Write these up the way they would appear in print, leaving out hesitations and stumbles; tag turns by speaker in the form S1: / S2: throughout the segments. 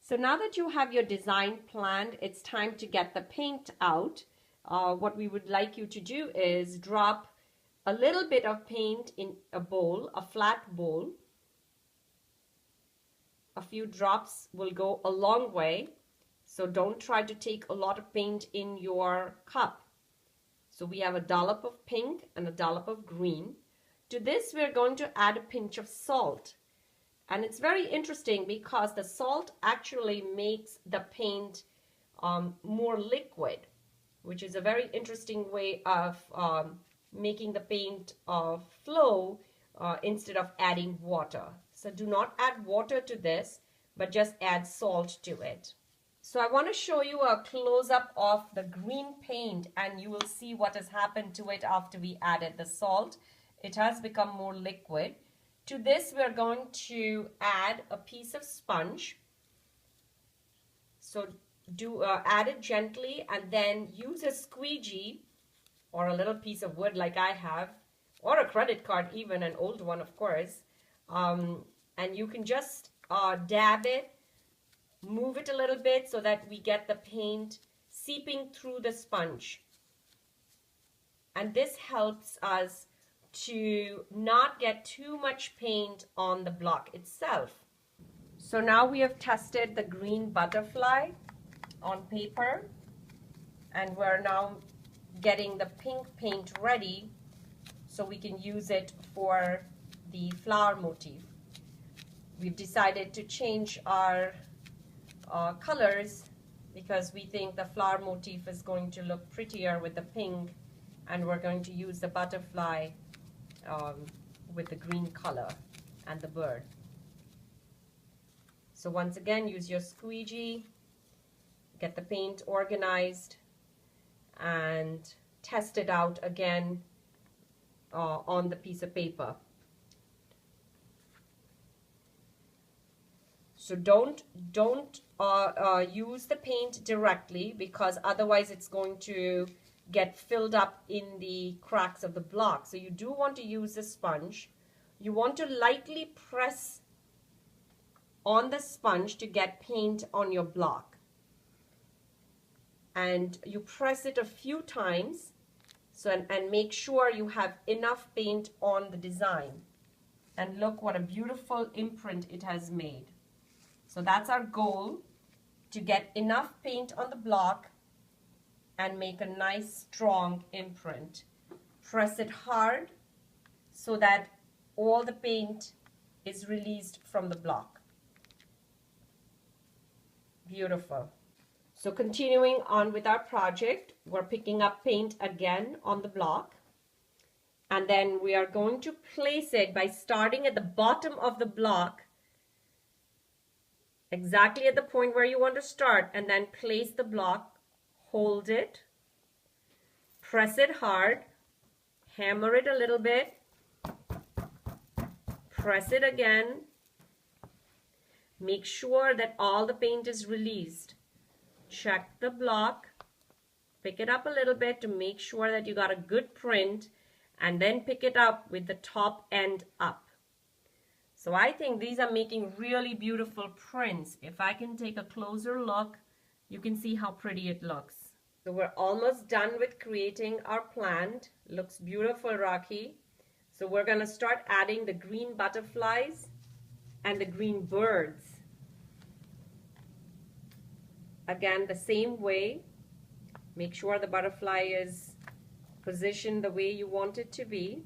S1: So now that you have your design planned, it's time to get the paint out. What we would like you to do is drop a little bit of paint in a bowl, a flat bowl. A few drops will go a long way. So don't try to take a lot of paint in your cup. So we have a dollop of pink and a dollop of green. To this, we're going to add a pinch of salt. And it's very interesting because the salt actually makes the paint more liquid, which is a very interesting way of making the paint flow instead of adding water. So do not add water to this, but just add salt to it. So I want to show you a close-up of the green paint, and you will see what has happened to it after we added the salt. It has become more liquid. To this, we're going to add a piece of sponge. So add it gently and then use a squeegee or a little piece of wood like I have, or a credit card, even an old one, of course. And you can just dab it, move it a little bit so that we get the paint seeping through the sponge. And this helps us to not get too much paint on the block itself. So now we have tested the green butterfly on paper, and we're now getting the pink paint ready so we can use it for the flower motif. We've decided to change our colors because we think the flower motif is going to look prettier with the pink, and we're going to use the butterfly with the green color and the bird. So once again, use your squeegee, get the paint organized, and test it out again on the piece of paper. So don't use the paint directly, because otherwise it's going to get filled up in the cracks of the block. So you do want to use a sponge. You want to lightly press on the sponge to get paint on your block. And you press it a few times and make sure you have enough paint on the design. And look what a beautiful imprint it has made. So that's our goal, to get enough paint on the block and make a nice strong imprint. Press it hard so that all the paint is released from the block. Beautiful. So continuing on with our project, we're picking up paint again on the block, and then we are going to place it by starting at the bottom of the block, exactly at the point where you want to start, and then place the block, hold it, press it hard, hammer it a little bit, press it again, make sure that all the paint is released. Check the block, pick it up a little bit to make sure that you got a good print, and then pick it up with the top end up. So I think these are making really beautiful prints. If I can take a closer look, you can see how pretty it looks. So we're almost done with creating our plant. Looks beautiful, Rocky. So we're going to start adding the green butterflies and the green birds. Again, the same way. Make sure the butterfly is positioned the way you want it to be.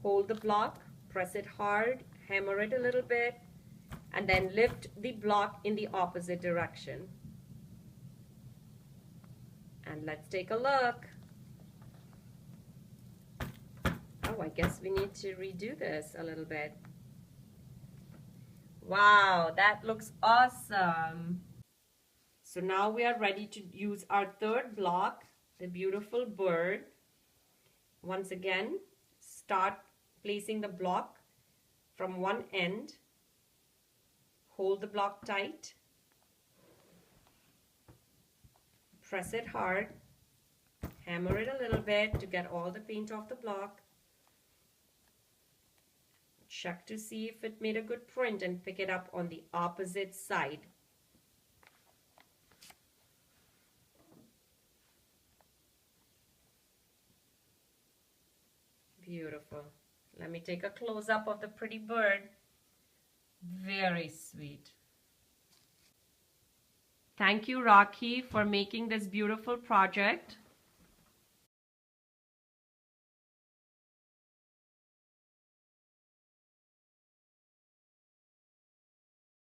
S1: Hold the block, press it hard, hammer it a little bit, and then lift the block in the opposite direction. And let's take a look. Oh, I guess we need to redo this a little bit. Wow, that looks awesome. So now we are ready to use our third block, the beautiful bird. Once again, start placing the block from one end. Hold the block tight. Press it hard. Hammer it a little bit to get all the paint off the block. Check to see if it made a good print and pick it up on the opposite side. Beautiful. Let me take a close-up of the pretty bird. Very sweet. Thank you, Rocky, for making this beautiful project.